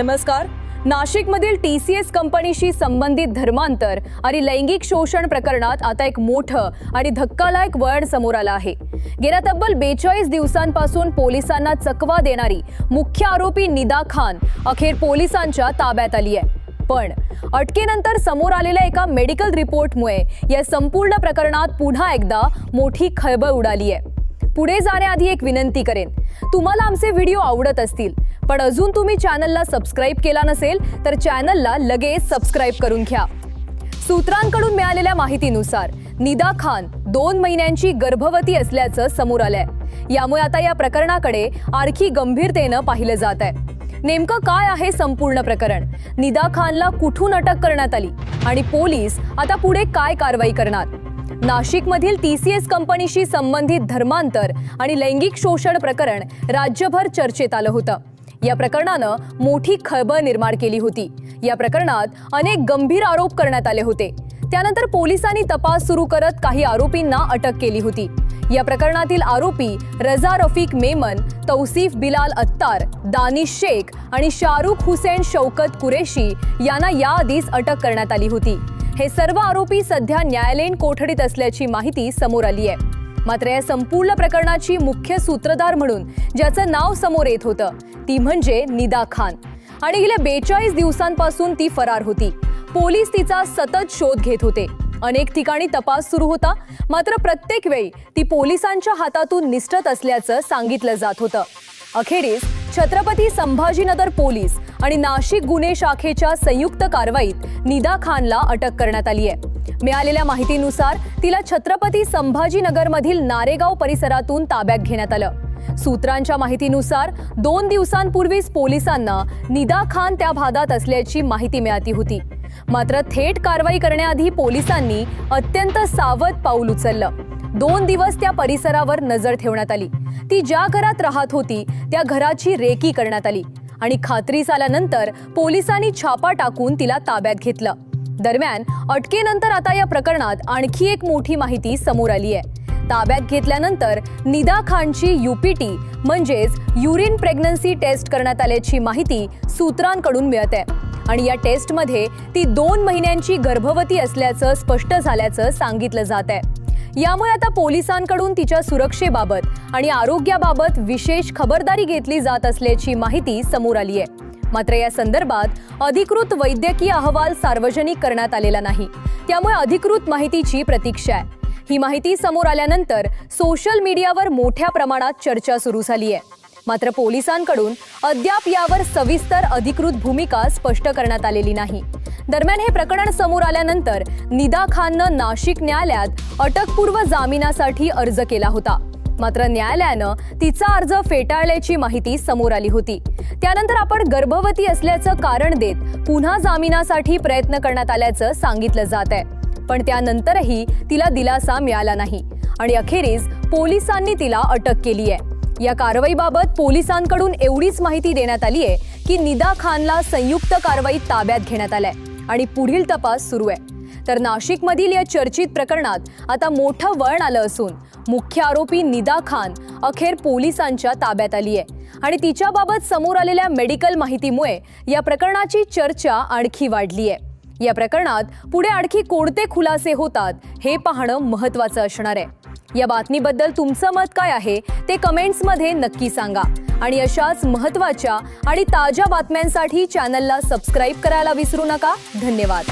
नमस्कार. नाशिकमधील TCS कंपनीशी संबंधित धर्मांतर आणि लैंगिक शोषण प्रकरणात आता एक मोठं आणि धक्कादायक वळण समोर आलं आहे. गेल्या तब्बल 42 दिवसांपासून पोलिसांना चकवा देणारी मुख्य आरोपी निदा खान अखेर पोलिसांच्या ताब्यात आली आहे. पण अटकेनंतर समोर आलेल्या एका मेडिकल रिपोर्टमुळे या संपूर्ण प्रकरणात पुन्हा एकदा मोठी खळबळ उडाली आहे. पुढे जाण्याआधी एक विनंती करेन, तुम्हाला आमचे व्हिडिओ आवडत असतील पण अजून तुम्ही चॅनलला सबस्क्राइब केला नसेल तर चॅनलला लगेच सबस्क्राइब करून घ्या. सूत्रांकडून मिळालेल्या माहितीनुसार निदा खान 2 महिन्यांची गर्भवती असल्याचं समोर आलंय. यामुळे आता या प्रकरणाकडे आणखी गंभीरतेनं पाहिलं जात आहे. नेमकं काय आहे संपूर्ण प्रकरण, निदा खानला कुठून अटक करण्यात आली आणि पोलीस आता पुढे काय कारवाई करणार? नाशिकमधील TCS कंपनीशी संबंधित धर्मांतर आणि लैंगिक शोषण प्रकरण राज्यभर चर्चेत आलं होतं. या प्रकरणानं मोठी खळबळ निर्माण केली होती. या प्रकरणात अनेक गंभीर आरोप करण्यात आले होते. त्यानंतर पोलिसांनी तपास सुरू करत काही आरोपींना अटक केली होती. या प्रकरणातील आरोपी रजा रफिक मेमन, तौसिफ बिलाल अत्तार, दानिश शेख आणि शाहरुख हुसेन शौकत कुरेशी यांना याआधीच अटक करण्यात आली होती. हे सर्व आरोपी सध्या न्यायालयीन कोठडीत असल्याची माहिती समोर आली आहे. मात्र या संपूर्ण प्रकरणाची मुख्य सूत्रधार म्हणून ज्याचं नाव समोर येत होतं ती म्हणजे निदा खान. आणि गेल्या 42 दिवसांपासून ती फरार होती. पोलीस तिचा सतत शोध घेत होते. अनेक ठिकाणी तपास सुरू होता. मात्र प्रत्येक वेळी ती पोलिसांच्या हातातून निसटत असल्याचं सांगितलं जात होतं. अखेरीस छत्रपती संभाजीनगर पोलीस आणि नाशिक गुन्हे शाखेच्या संयुक्त कारवाईत निदा खानला अटक करण्यात आली आहे. मिळालेल्या माहितीनुसार तिला छत्रपती संभाजीनगरमधील नारेगाव परिसरातून ताब्यात घेण्यात आलं. सूत्रांच्या माहितीनुसार 2 दिवसांपूर्वीच पोलिसांना निदा खान त्या भागात असल्याची माहिती मिळाली होती. मात्र थेट कारवाई करण्याआधी पोलिसांनी अत्यंत सावध पाऊल उचललं. 2 दिवस त्या परिसरावर नजर ठेवण्यात आली. ती ज्या घरात राहत होती त्या घराची रेकी करण्यात आली आणि खात्रीस आल्यानंतर पोलिसांनी छापा टाकून तिला ताब्यात घेतलं. दरम्यान अटकेनंतर आता या प्रकरणात आणखी एक मोठी माहिती समोर आली आहे. ताब्यात घेतल्यानंतर निदा खानची UPT म्हणजेच युरिन प्रेग्नन्सी टेस्ट करण्यात आल्याची माहिती सूत्रांकडून मिळत आहे. आणि या टेस्टमध्ये ती 2 महिन्यांची गर्भवती असल्याचं स्पष्ट झाल्याचं सांगितलं जात आहे. यामुळे आता पोलिसांकडून तिच्या सुरक्षेबाबत आणि आरोग्याबाबत विशेष खबरदारी घेतली जात असल्याची माहिती समोर आली आहे. मात्र या संदर्भात अधिकृत वैद्यकीय अहवाल सार्वजनिक करण्यात आलेला नाही. त्यामुळे अधिकृत माहितीची प्रतीक्षा आहे. ही माहिती समोर आल्यानंतर सोशल मीडियावर मोठ्या प्रमाणात चर्चा सुरू झाली आहे. मात्र पोलिसांकडून अद्याप यावर सविस्तर अधिकृत भूमिका स्पष्ट करण्यात आलेली नाही. दरम्यान हे प्रकरण समोर आल्यानंतर निदा खाननं नाशिक न्यायालयात अटकपूर्व जामिनासाठी अर्ज केला होता. मात्र न्यायालयानं तिचा अर्ज फेटाळल्याची माहिती समोर आली होती. त्यानंतर आपण गर्भवती असल्याचं कारण देत पुन्हा जामिनासाठी प्रयत्न करण्यात आल्याचं सांगितलं जात आहे. पण त्यानंतरही तिला दिलासा मिळाला नाही आणि अखेरीस पोलिसांनी तिला अटक केली आहे. या कारवाईबाबत पोलिसांकडून एवढीच माहिती देण्यात आली आहे की निदा खानला संयुक्त कारवाईत ताब्यात घेण्यात आलंय आणि पुढील तपास सुरू आहे. तर नाशिकमधील या चर्चित प्रकरणात आता मोठं वळण आलं असून मुख्य आरोपी निदा खान अखेर पोलिसांच्या ताब्यात आली आहे. आणि तिच्याबाबत समोर आलेल्या मेडिकल माहितीमुळे या प्रकरणाची चर्चा आणखी वाढली आहे. या प्रकरणात पुढे आणखी कोणते खुलासे होतात हे पाहणं महत्त्वाचं असणार आहे. या बातमीबद्दल तुमचं मत काय आहे ते कमेंट्समध्ये नक्की सांगा. आणि अशाच महत्त्वाच्या आणि ताज्या बातम्यांसाठी चॅनलला सबस्क्राइब करायला विसरू नका. धन्यवाद.